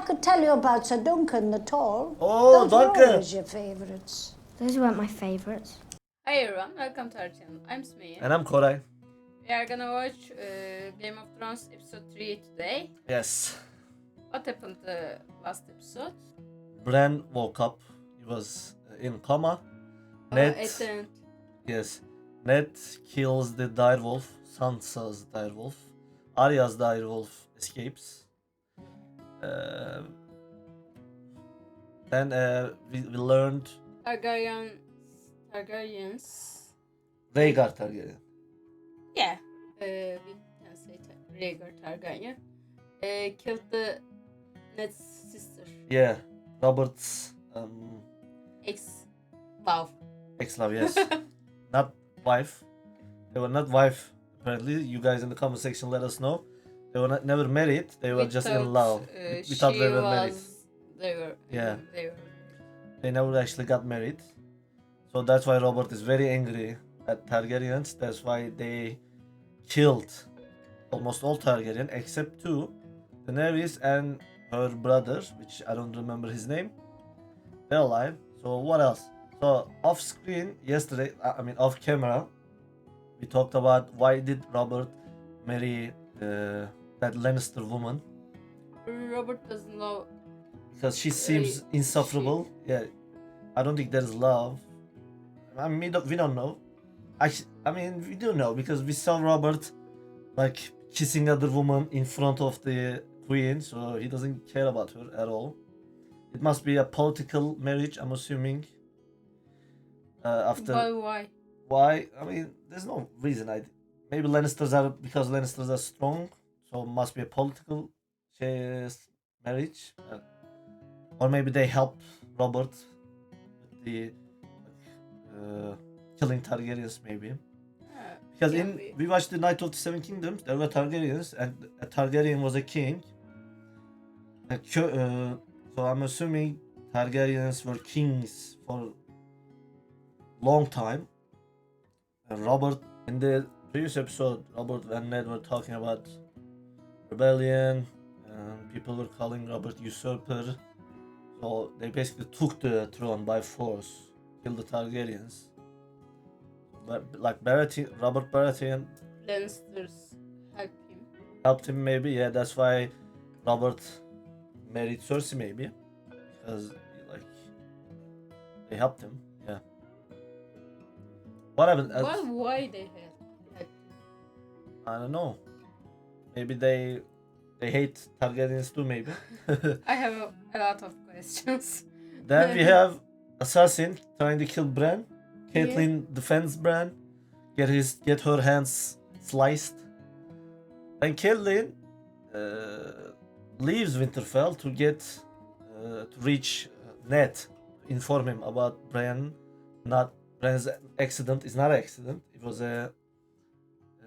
could tell you about Sir Duncan the Tall. Oh, Those were Duncan. always your favourites. Those weren't my favorites. Hi everyone, welcome to our channel. I'm Sumaya. And I'm Koray. We are gonna watch Game of Thrones episode 3 today. Yes. What happened the last episode? Bran woke up. He was in coma. At the end. Yes. Ned kills the direwolf. Sansa's direwolf. Arya's direwolf escapes. Then we learned Targaryens. Rhaegar Targaryen. Yeah, we can say Rhaegar Targaryen killed the Ned's sister. Yeah. Robert's Ex-love. ex-love, yes. Not wife. They were not wife, apparently. You guys in the comment section let us know. They were never married. They were just in love. We thought they were married. Yeah. They never actually got married. So that's why Robert is very angry at Targaryens. That's why they killed almost all Targaryen except two. Daenerys and her brother, which I don't remember his name. They're alive. So what else? So off screen yesterday, off camera, we talked about why did Robert marry that Lannister woman? Robert doesn't love. Because she seems insufferable. Yeah, I don't think there is love. I mean, we don't know. We do know because we saw Robert like kissing other woman in front of the queen, so he doesn't care about her at all. It must be a political marriage, I'm assuming. After. But why? Why? I mean, there's no reason. Maybe because Lannisters are strong, so it must be a political marriage. Or maybe they helped Robert with the killing Targaryens, maybe. Because we watched the Night of the Seven Kingdoms, there were Targaryens, and a Targaryen was a king. So I'm assuming Targaryens were kings for long time. And Robert, in the previous episode, Robert and Ned were talking about rebellion, and people were calling Robert usurper. So they basically took the throne by force, killed the Targaryens. But like Robert Baratheon Lannisters helped him maybe. Yeah, that's why Robert married Cersei maybe, because like they helped him. Yeah. What happened? Well, why they had? I don't know. Maybe they hate Targaryens too. Maybe. I have a lot of questions. Then we have assassin trying to kill Bran. Catelyn defends Bran. Get her hands sliced. And Catelyn leaves Winterfell to reach Ned, inform him about Bran's accident is not an accident. It was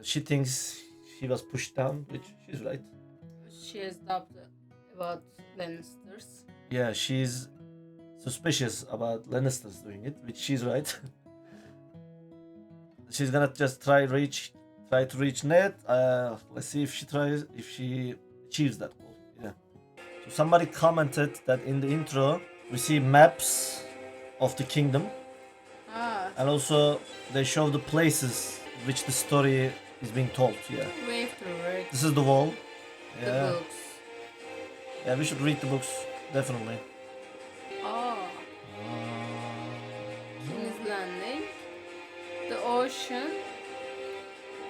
she thinks he was pushed down, which she's right. She has doubts about Lannisters. Yeah, she's suspicious about Lannisters doing it, which she's right. She's gonna just try to reach Ned. Let's see if she achieves that goal. Yeah. So somebody commented that in the intro we see maps of the kingdom, and also they show the places which the story is being told. Yeah. We have to read This is the wall. the Yeah. books. Yeah, we should read the books definitely. King's Landing. The ocean.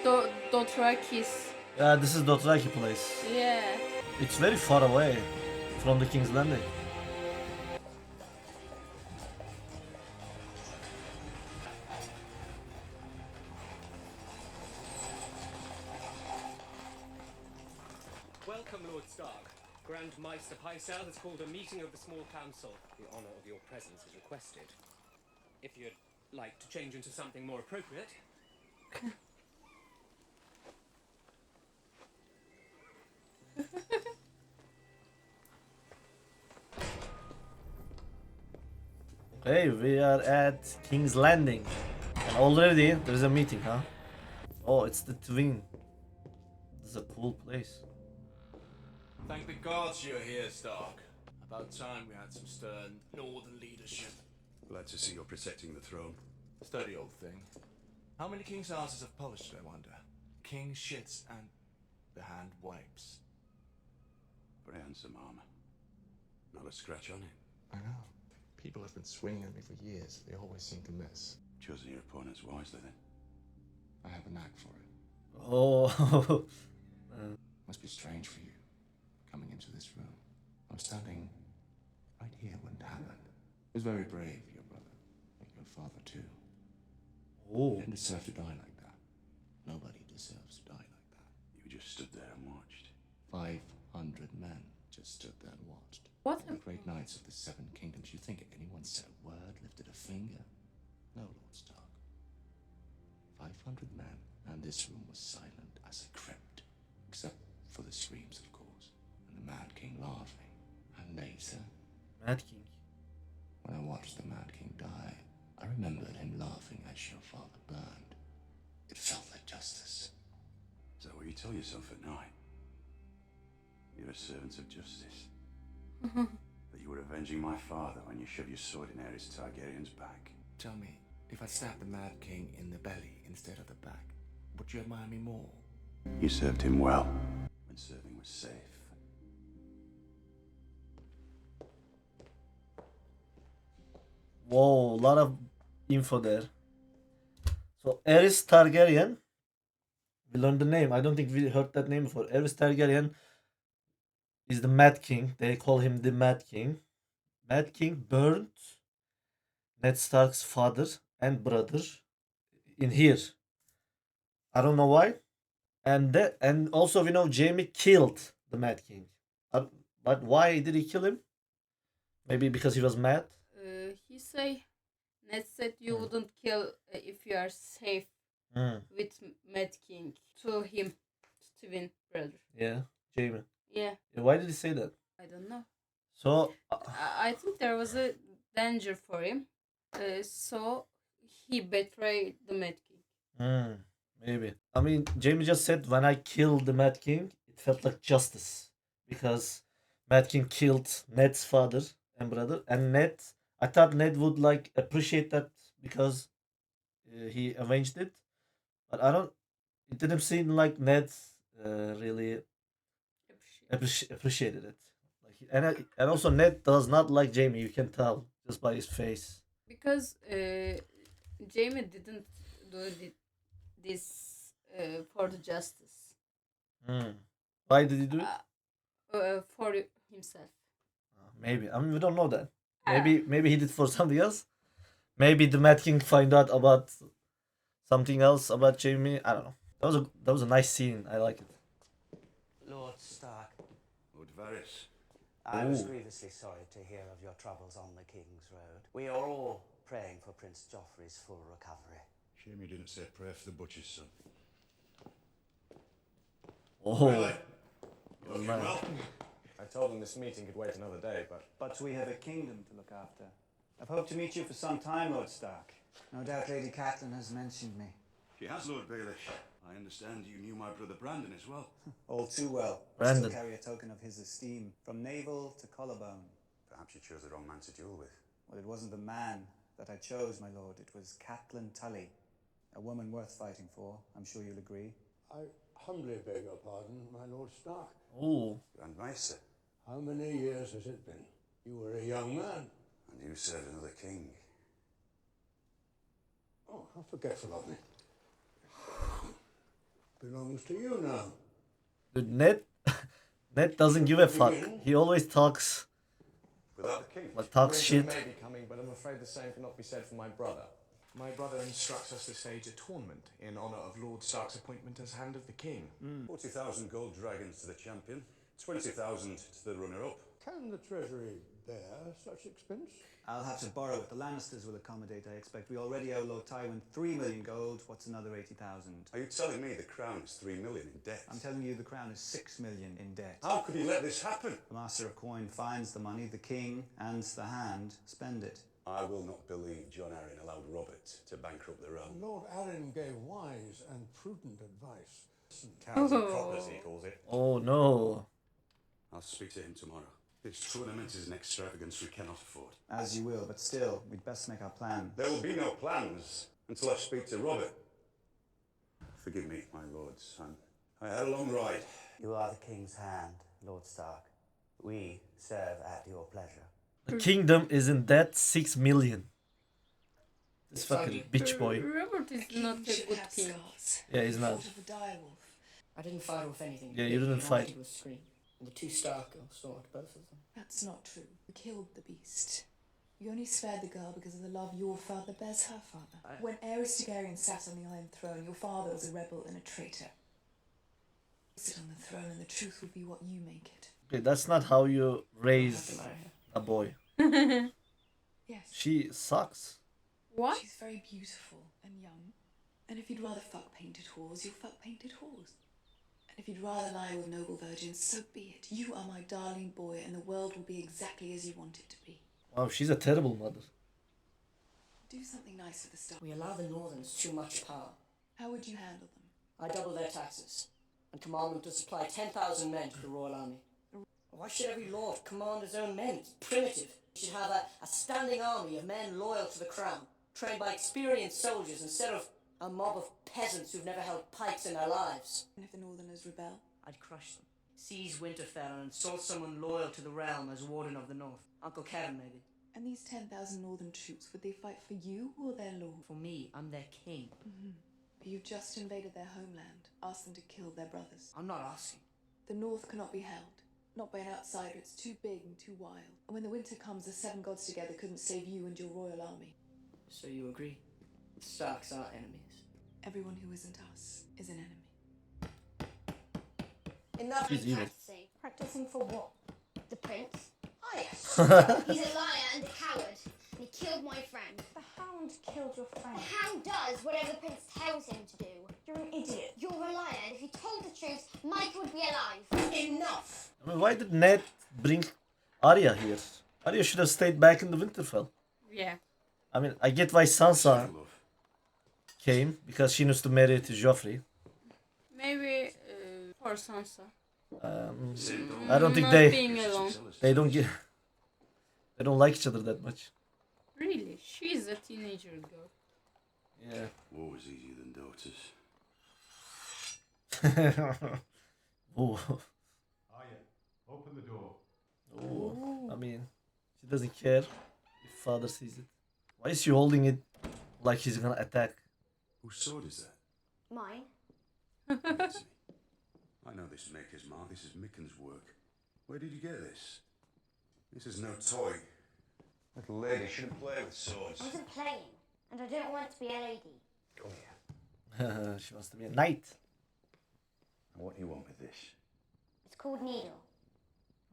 Dothraki's. Yeah, this is Dothraki place. Yeah. It's very far away from the King's Landing. Welcome, Lord Stark. Grand Maester Pycelle has called a meeting of the small council. The honor of your presence is requested. If you'd like to change into something more appropriate. Okay, we are at King's Landing. And already there's a meeting, huh? Oh, it's the twin. This is a cool place. Thank the gods you're here, Stark. About time we had some stern northern leadership. Glad to see you're protecting the throne. Steady old thing. How many king's asses have polished, I wonder? King shits and the hand wipes. Very handsome armor. Not a scratch on it. I know. People have been swinging at me for years. They always seem to miss. Choosing your opponents wisely then. I have a knack for it. Oh. Must be strange for you, coming into this room. I'm standing right here when it happened. It was very brave, your brother. Like your father, too. Oh. You didn't deserve to die like that. Nobody deserves to die like that. You just stood there and watched. 500 men just stood there and watched. What? The great knights of the Seven Kingdoms. You think anyone said a word, lifted a finger? No, Lord Stark. 500 men, and this room was silent as a crypt. Except for the screams, of course, and the Mad King laughing. And later, Mad King. when I watched the Mad King die, I remembered him laughing as your father burned. It felt like justice. Is that what you tell yourself at night? You're a servant of justice. That you were avenging my father when you shoved your sword in Aerys Targaryen's back. Tell me, if I stabbed the Mad King in the belly instead of the back, would you admire me more? You served him well when serving was safe. Whoa, a lot of info there. So Aerys Targaryen. We learned the name. I don't think we heard that name before. Aerys Targaryen is the Mad King. They call him the Mad King. Mad King burned Ned Stark's father and brother in here. I don't know why. And also we know Jaime killed the Mad King. But why did he kill him? Maybe because he was mad. He say, Ned said you wouldn't kill if you are safe with Mad King to him, to twin brother. Yeah, Jaime. Yeah, Why did he say that? I don't know. So I think there was a danger for him, so he betrayed the Mad King. maybe. I mean, Jaime just said when I killed the Mad King, it felt like justice because Mad King killed Ned's father and brother, and I thought Ned would like appreciate that because he avenged it, but I don't. It didn't seem like Ned really appreciated it. Like, and also Ned does not like Jaime. You can tell just by his face. Because Jaime didn't do this for the justice. Why did he do it? For himself. Maybe. I mean, we don't know that. Ah. Maybe he did for something else. Maybe the Mad King find out about something else about Jaime. I don't know. That was a nice scene. I like it. Lord Stark, Lord Varys. I was Ooh. grievously sorry to hear of your troubles on the King's Road. We are all praying for Prince Joffrey's full recovery. Shame you didn't say a prayer for the butcher's son. Oh, Really? You looking man. well? I told them this meeting could wait another day, but... But we have a kingdom to look after. I've hoped to meet you for some time, Lord Stark. No doubt Lady Catelyn has mentioned me. She has, Lord Baelish. I understand you knew my brother Brandon as well. All too well. I Brandon. still carry a token of his esteem, from navel to collarbone. Perhaps you chose the wrong man to duel with. Well, it wasn't the man that I chose, my lord. It was Catelyn Tully. A woman worth fighting for, I'm sure you'll agree. I humbly beg your pardon, my Lord Stark. Oh, Grand Maester. How many years has it been? You were a young man. And you served another king. Oh, how forgetful of me. Belongs to you now. dude, Ned doesn't give a fuck. He always talks Without the king. like talks Winter shit. may be coming, but I'm afraid the same cannot be said for my brother. My brother instructs us to stage a tournament in honour of Lord Stark's appointment as Hand of the King. 40,000 gold dragons to the champion, 20,000 to the runner-up. Can the Treasury bear such expense? I'll have to borrow it. The Lannisters will accommodate, I expect. We already owe Lord Tywin 3 million gold. What's another 80,000? Are you telling me the crown is 3 million in debt? I'm telling you the crown is 6 million in debt. How could he let this happen? The Master of Coin finds the money, the king and the hand spend it. I will not believe Jon Arryn allowed Robert to bankrupt the realm. Lord Arryn gave wise and prudent advice. Cows and coppers, he calls it. Oh no. I'll speak to him tomorrow. This tournament is an extravagance we cannot afford. As you will, but still, we'd best make our plan. There will be no plans until I speak to Robert. Forgive me, my lord, son. I had a long ride. You are the king's hand, Lord Stark. We serve at your pleasure. The kingdom is in debt 6 million. This fucking bitch boy. Robert is not a good king. Yeah, he's not. I didn't fight off anything. Yeah, you didn't fight. And the 2 Stark girls slaughtered both of them. That's not true. You killed the beast. You only spared the girl because of the love your father bears her father. When Aerys Targaryen sat on the Iron Throne, your father was a rebel and a traitor. Sit on the throne and the truth would be what you make it. Okay, that's not how you raise a boy. Yes. She sucks. What? She's very beautiful and young. And if you'd rather fuck painted whores, you'll fuck painted whores. And if you'd rather lie with noble virgins, so be it. You are my darling boy, and the world will be exactly as you want it to be. Wow, she's a terrible mother. Do something nice for the Stark. We allow the Northerns too much power. How would you handle them? I double their taxes and command them to supply 10,000 men to the Royal Army. Why should every lord command his own men? It's primitive. You should have a standing army of men loyal to the crown, trained by experienced soldiers instead of a mob of peasants who've never held pikes in their lives. And if the Northerners rebel? I'd crush them, seize Winterfell and install someone loyal to the realm as Warden of the North. Uncle Kevin, maybe. And these 10,000 Northern troops, would they fight for you or their lord? For me, I'm their king. But you've just invaded their homeland. Ask them to kill their brothers. I'm not asking. The North cannot be held. Not by an outsider. It's too big and too wild. And when the winter comes, the 7 gods together couldn't save you and your royal army. So you agree? The Starks are enemies. Everyone who isn't us is an enemy. Enough She's evil. practicing. Practicing for what? The prince. Oh, yes. He's a liar and a coward. And he killed my friend. The Hound killed your friend. The hound does whatever the prince tells him to do. You're an idiot. You're a liar, and if you told the truth, Mike would be alive. Enough! I mean, why did Ned bring Arya here? Arya should have stayed back in the Winterfell. Yeah. I mean, I get why Sansa came, because she needs to marry to Joffrey. Maybe for Sansa. I don't think Not being alone. they don't get, they don't like each other that much. Really? She's a teenager girl. Yeah. War was easier than daughters. Oh. Arya, open the door. Oh. I mean, she doesn't care if father sees it. Why is she holding it like she's gonna attack? Whose sword is that? Mine? That's me. I know this maker's mark. This is Micken's work. Where did you get this? This is no toy. Little lady shouldn't play with swords. I wasn't playing, and I don't want to be a lady. Oh yeah. She wants to be a knight. And what do you want with this? It's called Needle.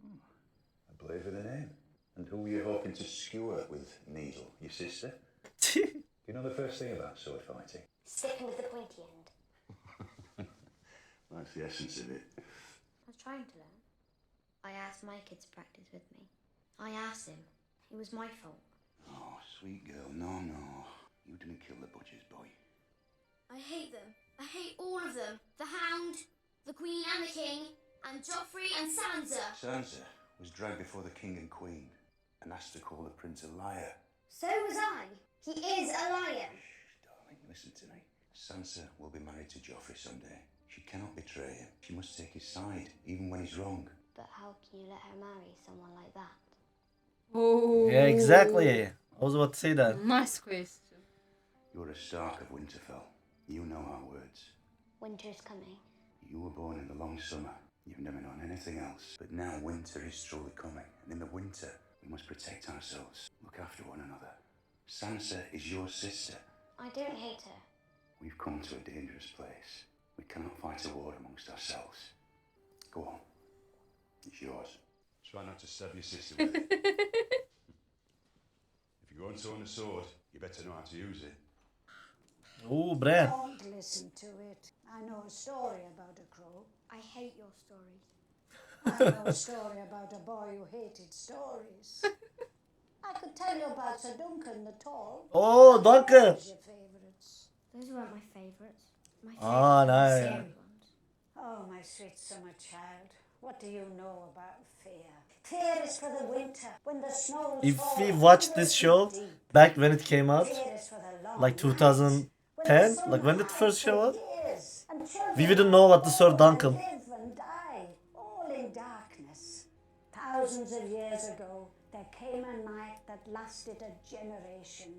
I believe in the name. And who were you hoping to skewer with Needle? Your sister? You know the first thing about sword fighting? Sticking with the pointy end. That's the essence of it. I was trying to learn. I asked my kid to practice with me. I asked him. It was my fault. Oh, sweet girl. No, no. You didn't kill the butcher's boy. I hate them. I hate all of them. The Hound, the Queen and the King, and Joffrey and Sansa. Sansa was dragged before the king and queen and asked to call the prince a liar. So was I. He is a liar. Shh, darling, listen to me. Sansa will be married to Joffrey someday. She cannot betray him. She must take his side, even when he's wrong. But how can you let her marry someone like that? Oh. Yeah, exactly. I was about to say that. Nice question. You're a Stark of Winterfell. You know our words. Winter's coming. You were born in the long summer. You've never known anything else. But now winter is truly coming. And in the winter, we must protect ourselves. Look after one another. Sansa is your sister. I don't hate her. We've come to a dangerous place. We cannot fight a war amongst ourselves. Go on. It's yours. Try not to stab your sister with it. If you're going to own a sword, you better know how to use it. Oh, Bran. Don't listen to it. I know a story about a crow. I hate your stories. I know a story about a boy who hated stories. I could tell you about Sir Duncan the Tall. Oh, Duncan. What was your favourites? Those weren't my favourites. My Ah, favourites were the nice. scary ones. Oh, my sweet summer child. What do you know about fear? Fear is for the winter, when the snows If fall we watched this 100 show feet deep. back when it came out, Fear is for the long like night, 2010, like when did it first show up, years, and we children wouldn't know about the Sir born Duncan. and live and die, all in darkness. Thousands of years ago, there came a night that lasted a generation.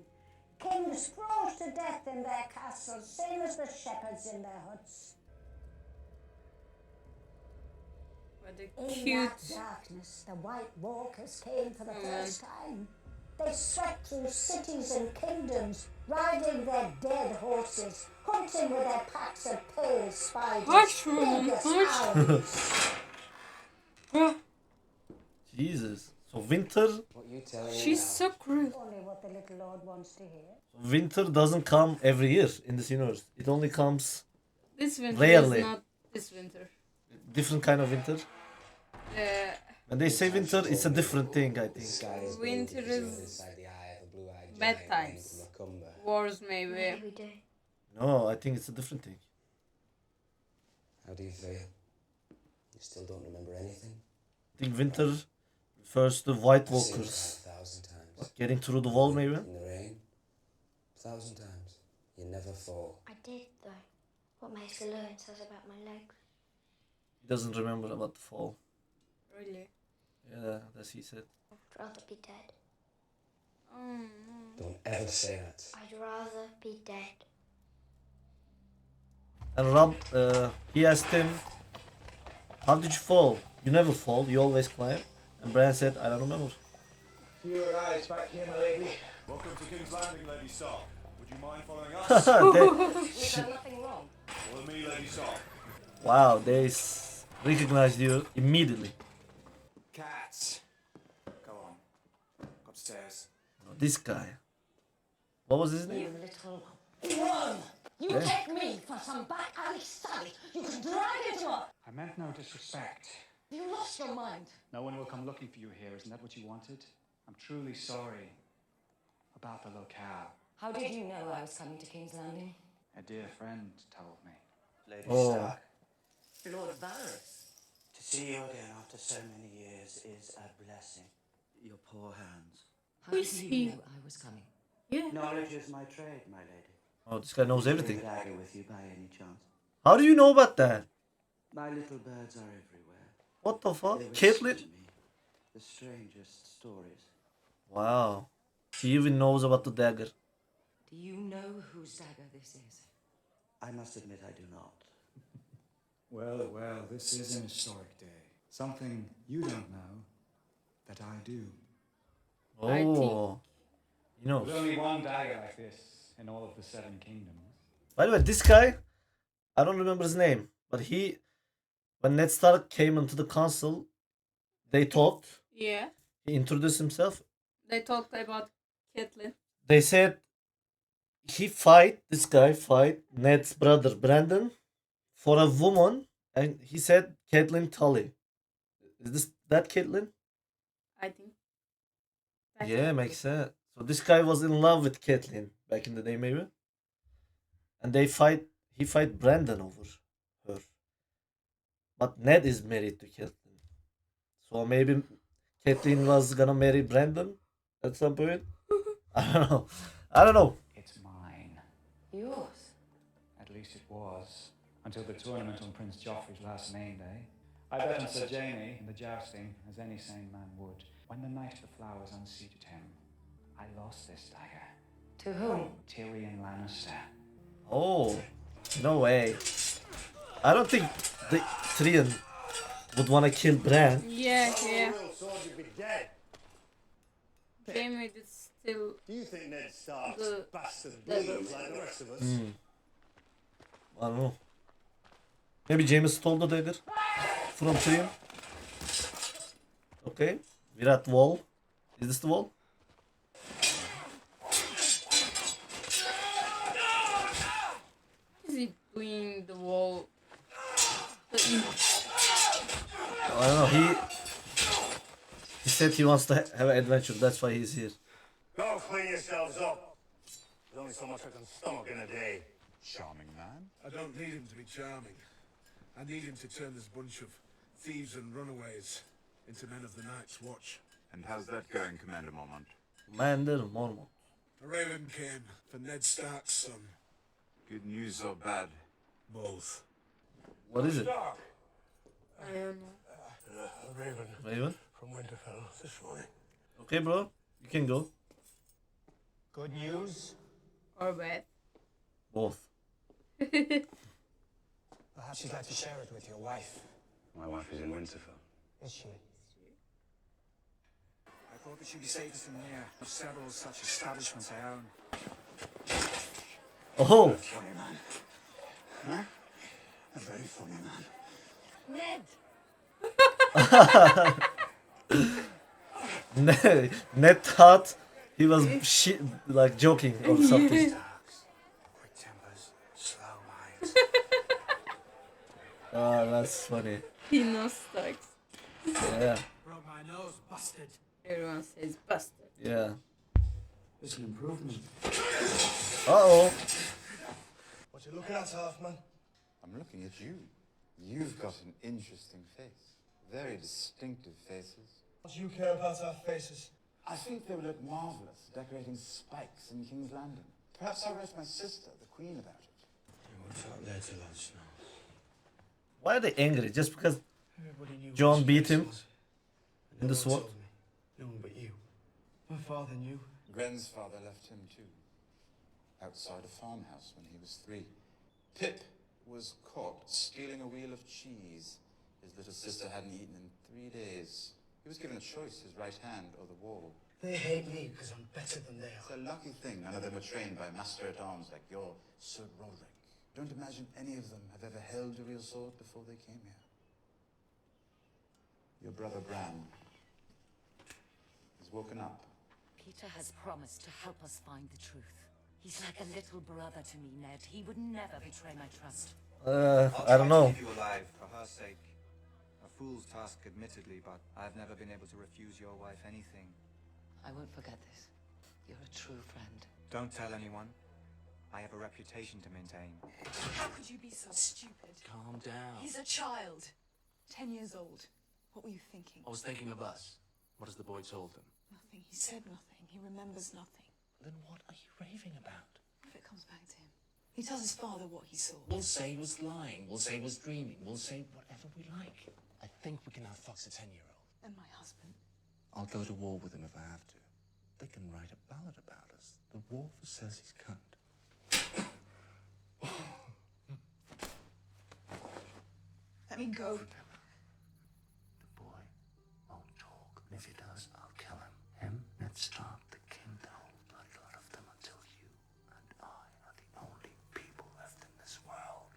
Kings froze to death in their castles, same as the shepherds in their huts. In Cute. that darkness, the White Walkers came for the first time. They swept through cities and kingdoms, riding their dead horses, hunting with their packs of pale spiders, big as owls. Jesus. So winter, What you telling me She's now? so cruel. Only what the little Lord wants to hear. winter doesn't come every year in this universe. It only comes This winter rarely. is not this winter. Different kind of winter. Uh, When they say winter, it's a different thing, I think. winter is Inside the eye of a blue-eyed bad giant times. named Macumber. Wars maybe. Maybe we do. No, I think it's a different thing. How do you feel? You still don't remember anything? I think winter refers to White I've seen it Walkers. 1,000 times. Getting through the wall, maybe? In the rain. 1,000 times. You never fall. I did, though. What Maester Lewin says about my legs. He doesn't remember about the fall. Really? Yeah, that's he said. I'd rather be dead. Oh, Don't ever say that. I'd rather be dead. And Rob, he asked him, how did you fall? You never fall, you always climb. And Brian said, I don't remember. Your eyes back here, my lady. Welcome to King's Landing, Lady Stark. Would you mind following us? We've done nothing wrong. Follow me, Lady Stark. Wow, they recognized you immediately. Cats. Go on. Upstairs. Oh, this guy. What was his You name? little worm! You Yeah. take me for some back alley sally. You can drag into a... I meant no disrespect. You lost your mind. No one will come looking for you here. Isn't that what you wanted? I'm truly sorry about the locale. How did you know I was coming to King's Landing? A dear friend told me. Lady Oh. Stark, Lord Varys. to see you again after so many years is a blessing. Your poor hands. How Who did is you he? know I was coming? Yeah. Knowledge is my trade, my lady. Oh, this guy knows Bring everything. a dagger with you by any chance? How do you know about that? My little birds are everywhere. What the fuck? They whisper Caitlyn? to me the strangest stories. Wow. She even knows about the dagger. Do you know whose dagger this is? I must admit I do not. Well, well, this is an historic day. Something you don't know that I do. Oh. He knows. There's only one dagger like this in all of the Seven Kingdoms. By the way, this guy, I don't remember his name, but when Ned Stark came into the council, they talked. Yeah. He introduced himself. They talked about Catelyn. They said this guy fight Ned's brother Brandon for a woman, and he said Catelyn Tully. Is that Catelyn? I think. Yeah, makes sense. So this guy was in love with Catelyn back in the day, maybe. And he fight Brandon over her. But Ned is married to Catelyn. So maybe Catelyn was gonna marry Brandon at some point. I don't know. It's mine. Yours? At least it was. Until the tournament on Prince Joffrey's last name day. I bet on Sir Jaime in the jousting, as any sane man would. When the Knight of the Flowers unseated him, I lost this dagger. To whom? Tyrion Lannister. Oh, no way. I don't think the Tyrion would want to kill Bran. Yeah, yeah. You'd be dead. Jaime is still. Do you think Ned Stark's The- bastard the- bleeds like the rest of us? I don't know. Maybe James stole the dagger from Tyrion. Okay, we're at wall. Is this the wall? What is he doing the wall? I don't know. He said he wants to have an adventure. That's why he's here. Go clean yourselves up. There's only so much I can stomach in a day. Charming man. I don't need him to be charming. I need him to turn this bunch of thieves and runaways into men of the Night's Watch. And how's that going, Commander Mormont? Commander Mormont. A raven came for Ned Stark's son. Good news or bad? Both. What is it? I don't know. A raven. Raven? From Winterfell this morning. Okay, bro. You can go. Good news? Or bad. Both. Perhaps you'd like to share it with your wife. My wife is in Winterfell. Is she? I thought that she'd be safest from here. Several such establishments I own. Oh! Funny man. Huh? A very funny man. Ned, Ned thought he was like joking or something. Quick tempers, slow minds. Oh, that's funny. He knows Starks. Yeah. Broke my nose, busted. Everyone says busted. Yeah. It's an improvement. Uh-oh. What you looking at, Halfman? I'm looking at you. You've got an interesting face. Very distinctive faces. What do you care about our faces? I think they would look marvellous decorating spikes in King's Landing. Perhaps I'll write my sister, the Queen, about it. We'll talk later, lunch now. Why are they angry? Just because Everybody knew Jon what beat his him face was. in No the one sword? told me. No one but you. My father knew. Gren's father left him too. Outside a farmhouse when he was 3. Pip was caught stealing a wheel of cheese his little sister hadn't eaten in 3 days. He was given a choice, his right hand or the wall. They hate me because I'm better than they It's are. a lucky thing none of them were trained by master-at-arms like your Sir Roderick. Don't imagine any of them have ever held a real sword before they came here. Your brother Bran has woken up. Peter has promised to help us find the truth. He's like a little brother to me, Ned. He would never betray my trust. I don't know. I'll try to keep you alive for her sake. A fool's task, admittedly, but I've never been able to refuse your wife anything. I won't forget this. You're a true friend. Don't tell anyone. I have a reputation to maintain. How could you be so stupid? Calm down. He's a child. 10 years old. What were you thinking? I was thinking of us. What has the boy told them? Nothing. He said nothing. He remembers nothing. Then what are you raving about? If it comes back to him. He tells his father what he saw. We'll say he was lying. We'll say he was dreaming. We'll say whatever we like. I think we can outfox a 10-year-old. And my husband. I'll go to war with him if I have to. They can write a ballad about us. The war for Cersei's cunt. Let me go. The boy won't talk, and if he does, I'll kill him. Him, Ned Stark, the king, the whole bloodline of them, until you and I are the only people left in this world.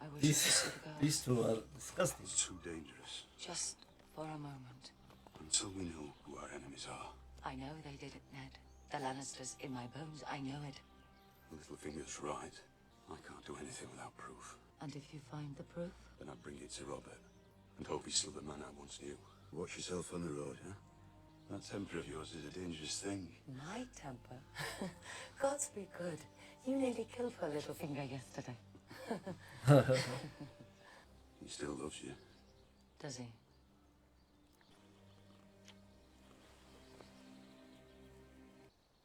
I wish I could see the girls. These two are disgusting. It's too dangerous. Just for a moment. Until we know who our enemies are. I know they did it, Ned. The Lannisters in my bones. I know it. Littlefinger's right. I can't do anything without proof. And if you find the proof? Then I bring it to Robert. And hope he's still the man I once knew. Watch yourself on the road, huh? That temper of yours is a dangerous thing. My temper? Gods be good. You nearly killed poor Littlefinger yesterday. He still loves you. Does he?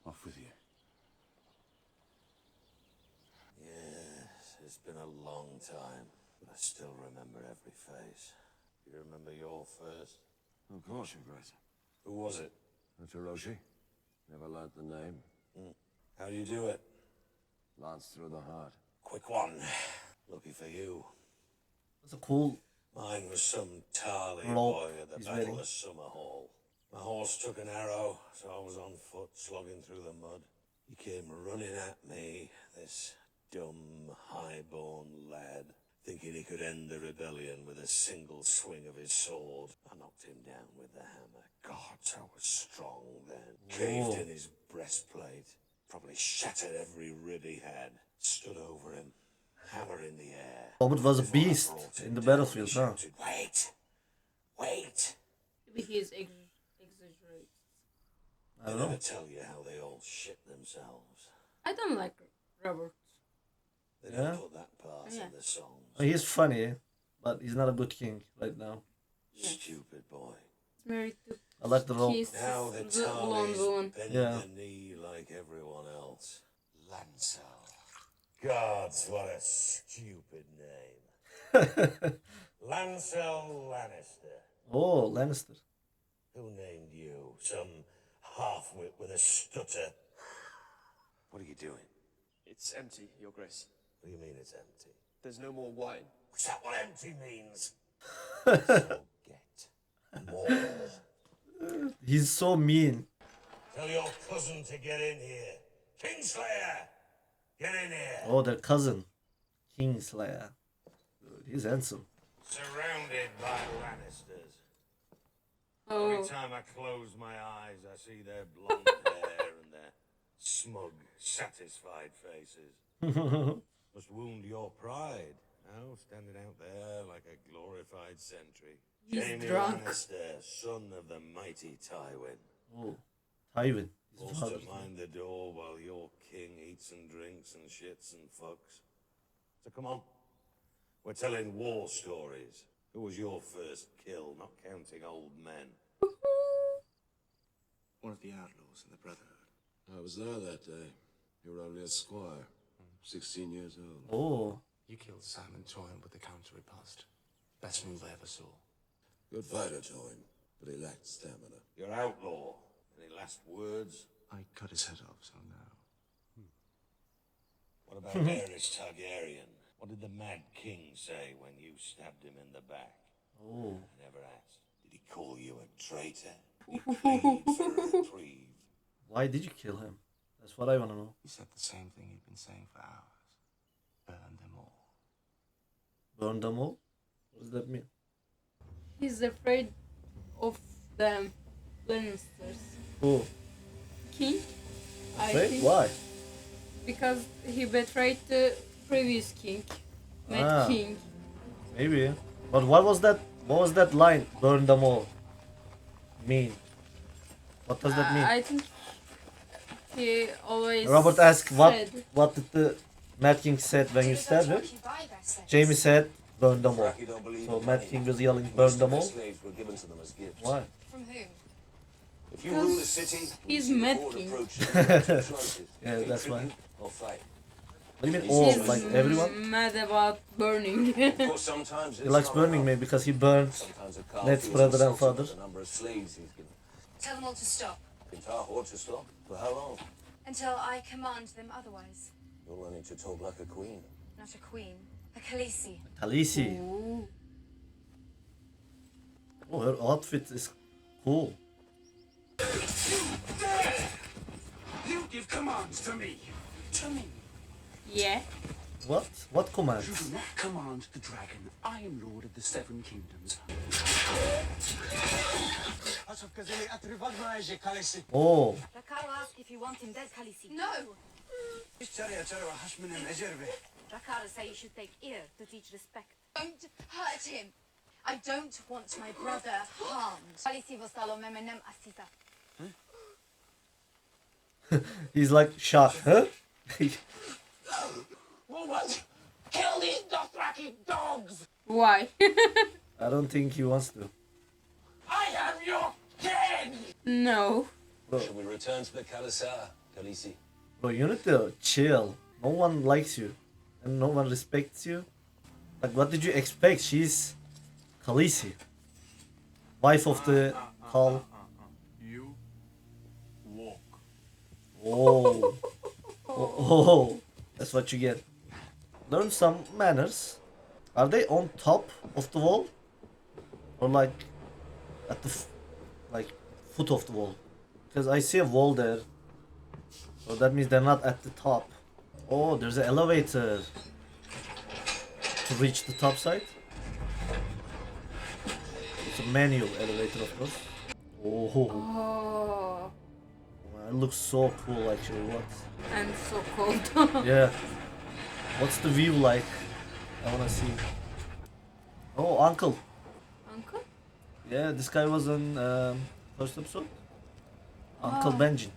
Off with you. Yes, it's been a long time, but I still remember every face. You remember your first? Of course, Your Grace. Who was it? That's Hiroshi. Never learnt the name. How do you do it? Lance through the heart. Quick one. Lucky for you. That's a cool. Mine was some tarly Roll. boy at the He's Battle ready. of Summerhall. My horse took an arrow, so I was on foot, slogging through the mud. He came running at me, this dumb, high-born lad, thinking he could end the rebellion with a single swing of his sword. I knocked him down with the hammer. God, I was strong then. Caved in his breastplate. Probably shattered every rib he had. Stood over him, hammer in the air. Robert was a Before I beast brought him in the down, battlefield, he huh? shouted, Wait! Wait! Maybe he is exaggerated. I don't never know. tell you how they all shit themselves. I don't like Robert. They Yeah? don't put that part Yeah. in the songs. Oh, he's funny. but he's not a good king right now. Stupid boy. Married to I like the role. Now the the blonde Tarly's woman. bending Yeah. the knee like everyone else. Lancel. Gods, what a stupid name. Lancel Lannister. Oh, Lannister. Who named you? Some half-wit with a stutter. What are you doing? It's empty, Your Grace. What do you mean it's empty? There's no more wine. Is that what empty means? So get more. He's so mean. Tell your cousin to get in here. Kingslayer! Get in here! Oh, their cousin. Kingslayer. Dude, he's handsome. Surrounded by Lannisters. Oh. Every time I close my eyes, I see their blonde hair and their smug, satisfied faces. Must wound your pride, now standing out there like a glorified sentry. He's Jaime drunk. Lannister, son of the mighty Tywin. Oh, Tywin. His Forced father. to mind the door while your king eats and drinks and shits and fucks. So come on, we're telling war stories. Who was your first kill, not counting old men? One of the outlaws in the Brotherhood. I was there that day. You were only a squire, 16 years old. Oh. You killed Simon Toyne with the counter riposte. Best move I ever saw. Good fighter, Toyne, but he lacked stamina. You're outlaw. Any last words? I cut his head off, so now. What about Daenerys Targaryen? What did the Mad King say when you stabbed him in the back? Oh. I never asked. Did he call you a traitor? Did he plead for a reprieve? Why did you kill him? That's what I want to know. He said the same thing he'd been saying for hours. Burn them all. Burn them all? What does that mean? He's afraid of them Lannisters. Oh. King? I Afraid? think. Why? Because he betrayed the previous king. Mad King. Maybe. But what was that? What was that line? Burn them all. Mean. What does that mean? I think he always Robert asked what said- what did the Mad King said when you stabbed him? Jamie said burn them all. So Mad King was yelling burn them all. Slaves were given to them as gifts. Why? From who? If you rule the city, he's see the Mad horde King. approaching. Yeah, that's why. Or fight. What do you mean all? He's Like everyone? mad about burning. Of course, sometimes He it's likes not burning enough. me because he burned Sometimes a Carl Ned's feels brother and insulted father. with the number of slaves he's given. Tell them all to stop. In Tahor to stop? For how long? Until I command them otherwise. You're learning to talk like a queen. Not a queen. A Khaleesi. Khaleesi. Ooh. Oh, her outfit is cool. You give commands to me. To me. Yeah. What? What command? You do not command the dragon. I am lord of the Seven Kingdoms. Oh. Rakaro asked if you want him dead, Khaleesi. No! Rakaro say you should take ear to teach respect. Don't hurt him! I don't want my brother harmed. Khaleesi vostalo memenem asita. He's like shocked, huh? What? Kill these Dothraki dogs! Why? I don't think he wants to. I am your king! No. Should we return to the Khalasar, Khaleesi? Bro, you need to chill. No one likes you. And no one respects you. Like, what did you expect? She's Khaleesi. Wife of the Khal. You walk. Oh. Oh. That's what you get. Learn some manners. Are they on top of the wall? Or like at the foot of the wall? Because I see a wall there. So that means they're not at the top. Oh, there's an elevator to reach the top side. It's a manual elevator, of course. Oh, Oh. it looks so cool actually. What? And so cold. Yeah. What's the view like? I wanna see. Oh, uncle. Uncle? Yeah, this guy was on first episode. Uncle Oh. Benjen.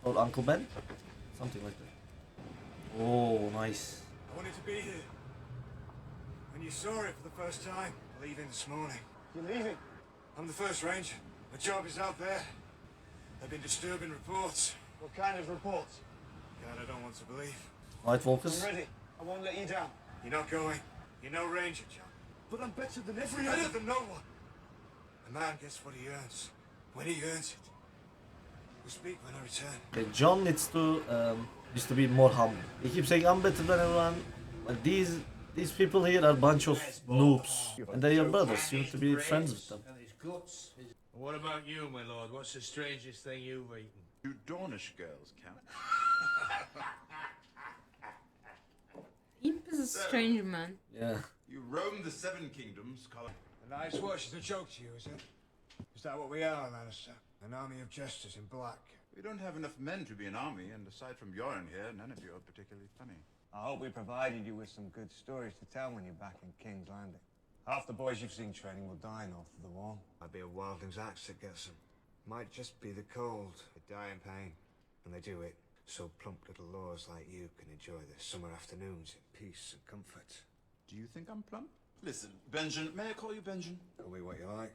Or Uncle Ben? Something like that. Oh, nice. I wanted to be here. When you saw it for the first time, leaving this morning. You're leaving? I'm the first ranger. My job is out there. There have been disturbing reports. What kind of reports? God, I don't want to believe. White Walkers. I'm ready. I won't let you down. You're not going. You're no ranger, John. But I'm better than every Better other. than no one. A man gets what he earns. When he earns it. We'll speak when I return. Okay, Jon needs to be more humble. He keeps saying I'm better than everyone. Like these people here are a bunch of noobs, and they're your brothers. You need to be friends with them. What about you, my lord? What's the strangest thing you've eaten? Do Dornish girls count? Imp is a strange man. Yeah. You roam the Seven Kingdoms, Colin. The Night's Watch is a joke to you, is it? Is that what we are, Lannister? An army of jesters in black? We don't have enough men to be an army, and aside from Yoren here, none of you are particularly funny. I hope we provided you with some good stories to tell when you're back in King's Landing. Half the boys you've seen training will die north of the wall. Might be a wildling's axe that gets them. Might just be the cold. They die in pain. And they do it so plump little lords like you can enjoy their summer afternoons in peace and comfort. Do you think I'm plump? Listen, Benjen, may I call you Benjen? Call me what you like.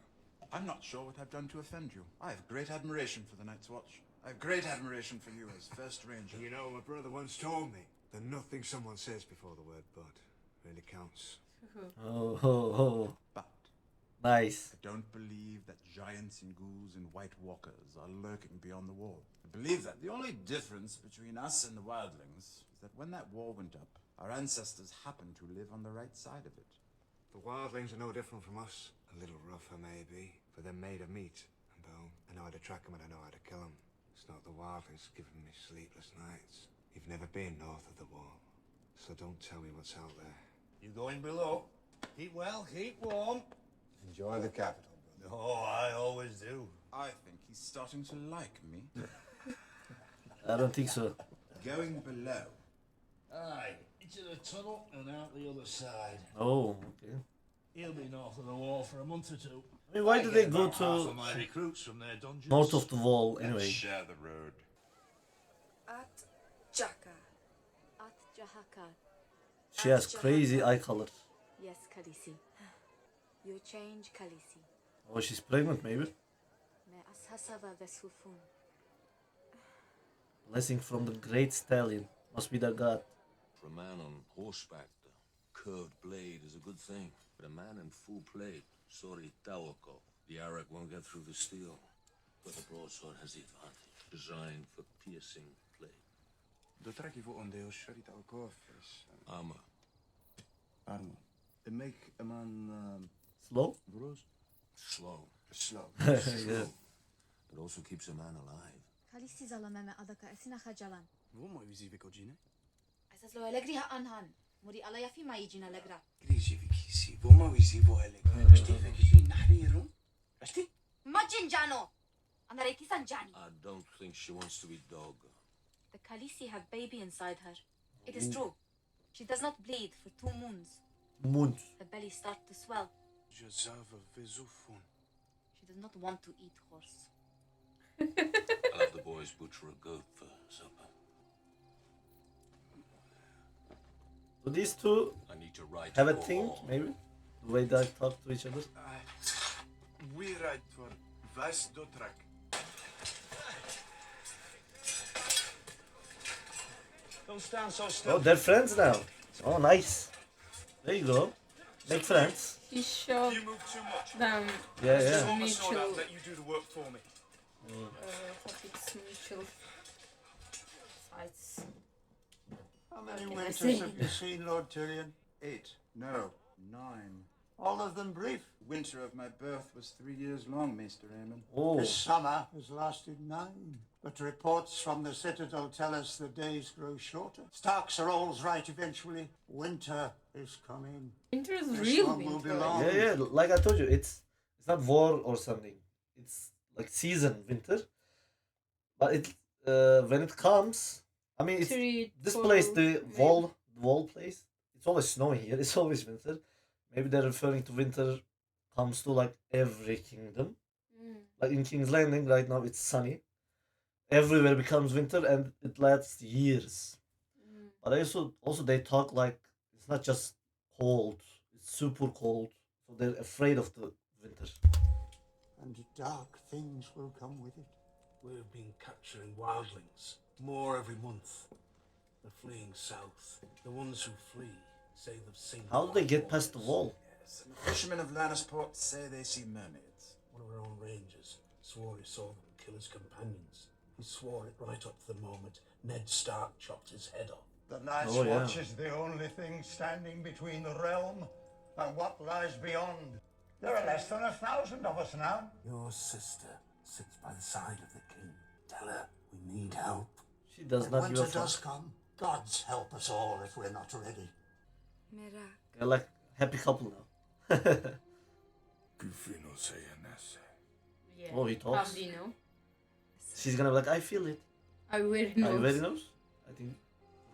I'm not sure what I've done to offend you. I have great admiration for the Night's Watch. I have great admiration for you as First Ranger. You know, my brother once told me that nothing someone says before the word but really counts. Oh. But Nice. I don't believe that giants and ghouls and white walkers are lurking beyond the wall. I believe that. The only difference between us and the wildlings is that when that wall went up, our ancestors happened to live on the right side of it. The wildlings are no different from us. A little rougher, maybe, but they're made of meat and bone. I know how to track them and I know how to kill them. It's not the wildlings giving me sleepless nights. You've never been north of the wall, so don't tell me what's out there. You going below? Keep well, keep warm. Enjoy the capital, brother. Oh, I always do. I think he's starting to like me. I don't think so. Going below. Aye, into the tunnel and out the other side. Oh, okay. He'll be north of the wall for a month or two. I mean, why do they go Half of to my recruits from their dungeons. north of the wall Let's anyway? share the road. At Jaka. At Jahaka. She has crazy eye color. Yes, Khaleesi. You change, Khaleesi. Oh, she's pregnant maybe. Me ashasava vesufun. Blessing from the great stallion. Must be their god. For a man on horseback, the curved blade is a good thing. But a man in full plate, sorry tawako, the Arya won't get through the steel. But the broadsword has the advantage, designed for piercing blade. Dothraki voor ondeel sharita okof is. Armor. Armor. They make a man Slow? Slow. slow. Yeah. It also keeps a man alive. Khaleesi zalameme adaka esina khajalan. Voma uzive kojine. Asas lo alegri anhan. Muri ala yafi ma yijina alegra. Grisi vikisi. Voma uzivo elegre. Ashti vikisi nahriru. Ashti? Majin jano. Anareki sanjani. I don't think she wants to be dog. The Khaleesi have baby inside her. It is true. She does not bleed for 2 moons. Moons. Her belly starts to swell. Jazava vezufun. She does not want to eat horse. I'll have the boys butcher a goat for supper. So these two I need to write have a more. thing, maybe? The way they talk to each other. We ride for Vice Dothraki. Don't stand so still. Oh, they're friends now. Oh, nice. There you go. Make friends. He showed You move too much. them Yeah, yeah. Pull my sword mutual, out, let you do the work for me. it's mutual sides. How many Can I winters see? have you seen, Lord Tyrion? 8. No, 9. All of them brief. Winter of my birth was 3 years long, Maester Aemon. Oh. This summer has lasted 9. But reports from the Citadel tell us the days grow shorter. Stark's are all's right eventually. Winter is coming. Winter is This real one will be winter. long. Yeah, yeah. Like I told you, it's not war or something. It's like season, winter. But it when it comes, I mean, it's this place, the wall place. It's always snowing here. It's always winter. Maybe they're referring to winter comes to like every kingdom. Like in King's Landing right now, it's sunny. Everywhere becomes winter and it lasts years. But also they talk like it's not just cold. It's super cold, so they're afraid of the winter. And dark things will come with it. We've been capturing wildlings, more every month. They're fleeing south. The ones who flee say they've seen. How do they get past the wall? Yes, and the fishermen of Lannisport say they see mermaids. One of our own rangers swore he saw them kill his companions. He swore it right up to the moment Ned Stark chopped his head off. The Night's Watch is the only thing standing between the realm and what lies beyond. There are less than 1,000 of us now. Your sister sits by the side of the king. Tell her we need help. She does When not winter give a does fuck. come, gods help us all if we're not ready. They're like happy couple now. Yeah. Oh, he talks. How do you know? She's gonna be like, I feel it. I really Are you knows. ready knows? I think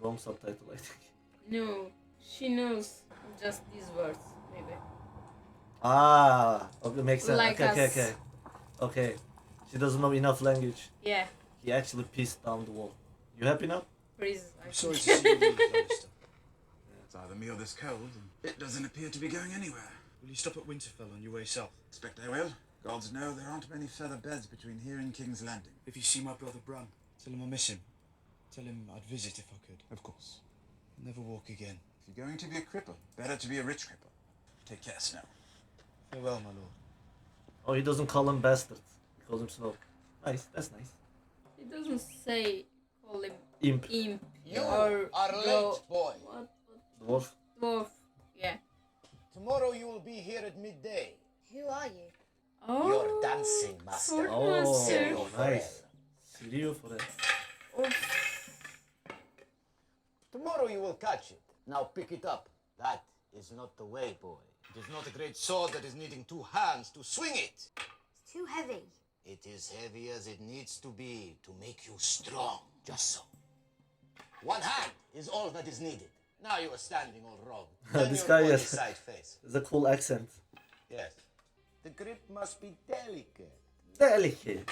wrong subtitle. I think. No, she knows just these words, maybe. Ah, okay, makes sense. Like okay, us. okay. She doesn't know enough language. Yeah, He actually pissed down the wall. You happy now? please. Sorry to see you leave, Lannister. It's either me or this cold, and it doesn't appear to be going anywhere. Will you stop at Winterfell on your way south? Expect I will. Gods know there aren't many feather beds between here and King's Landing. If you see my brother Bran, tell him I miss him. Tell him I'd visit if I could. Of course. I'll never walk again. If you're going to be a cripple, better to be a rich cripple. Take care, Snow. Farewell, my lord. Oh, he doesn't call him bastard. He calls him Snow. Nice, that's nice. He doesn't say call him Imp. imp You or are late, boy. What? Dwarf. Dwarf. Yeah. Tomorrow you will be here at midday. Who are you? Oh. Your dancing master. Oh, Sirio nice. Sirio for it. Tomorrow you will catch it. Now pick it up. That is not the way, boy. It is not a great sword that is needing two hands to swing it. It's too heavy. It is heavy as it needs to be to make you strong. Just so. One hand is all that is needed. Now you are standing all wrong. Turn This your guy body has side face. a cool accent. Yes. The grip must be delicate. Delicate.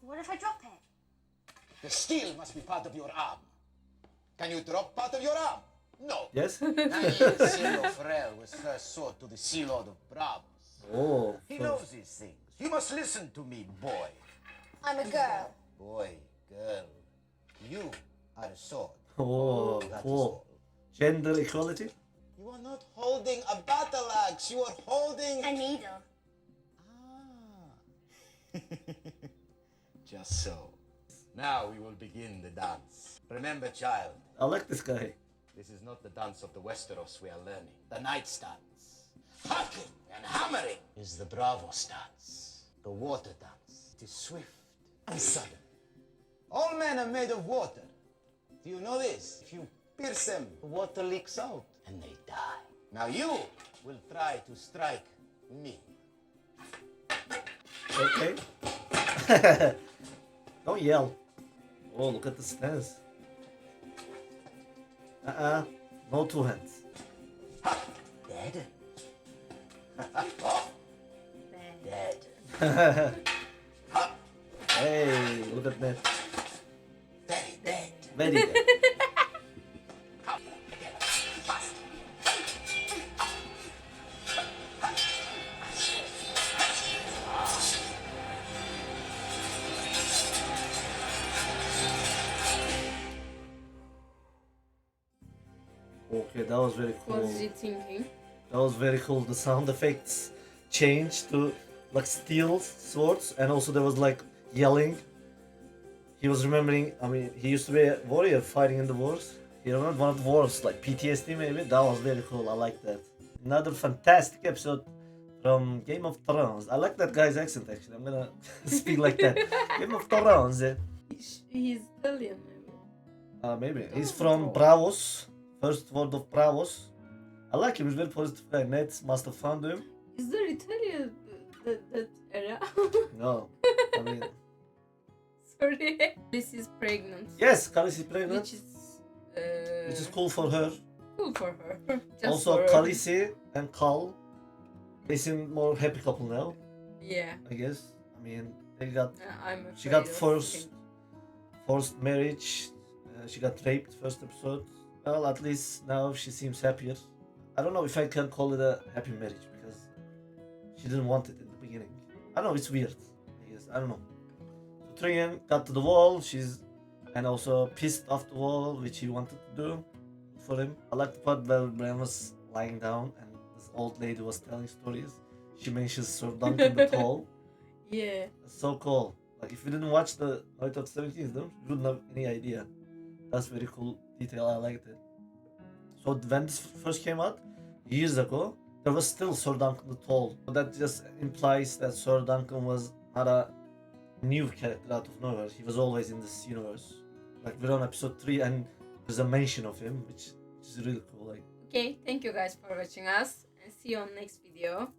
What if I drop it? The steel must be part of your arm. Can you drop part of your arm? No. Yes? Sirio Farrell was first sword to the Sea Lord of Bravos. Oh. He knows these things. You must listen to me, boy. I'm a girl. Boy, girl. You are a sword. Oh, That is cool. all. Gender equality? You are not holding a battle axe. You are holding A needle. Just so. Now we will begin the dance. Remember, child, I like this guy. this is not the dance of the Westeros we are learning. The Knight's dance. Hacking and hammering is the Bravos dance. The water dance. It is swift and sudden. All men are made of water. Do you know this? If you pierce them, the water leaks out and they die. Now you will try to strike me. Okay. Don't yell. Oh, look at the stance. No two hands. Dead? Dead. Hey, look at that. Very dead. Very dead. Okay, that was very What cool. was he thinking? That was very cool. The sound effects changed to like steel swords, and also there was like yelling. He was remembering. I mean, he used to be a warrior fighting in the wars. He remembered one of the wars, like PTSD maybe. That was very cool. I like that. Another fantastic episode from Game of Thrones. I like that guy's accent actually. I'm gonna speak like that. Game of Thrones. He's Italian, maybe. Maybe he's from Bravos. First word of Bravos. I like him. He's very positive guy. Ned must have found him. Is there Italian that era? No, I mean Sorry. This is pregnant. yes, Khaleesi is pregnant, Which is cool for her. cool for her. Just Also, for her. Khaleesi and Khal, they seem more happy couple now. Yeah. I guess. I mean, they got. I'm She got afraid of forced marriage. She got raped first episode. Well, at least now she seems happier. I don't know if I can call it a happy marriage because she didn't want it in the beginning. I don't know, it's weird. I guess I don't know. So Tyrion got to the wall. And also pissed off the wall, which he wanted to do for him. I like the part where Bran was lying down and this old lady was telling stories. She mentions Sir Duncan the Tall. Yeah. That's so cool. Like if you didn't watch the Night of 17th, you wouldn't have any idea. That's very cool detail. I liked it. So when this first came out years ago, there was still Sir Duncan the Tall. So that just implies that Sir Duncan was not a new character out of nowhere. He was always in this universe. Like we're on episode 3 and there's a mention of him, which is really cool. Like, Okay, thank you guys for watching us and see you on next video.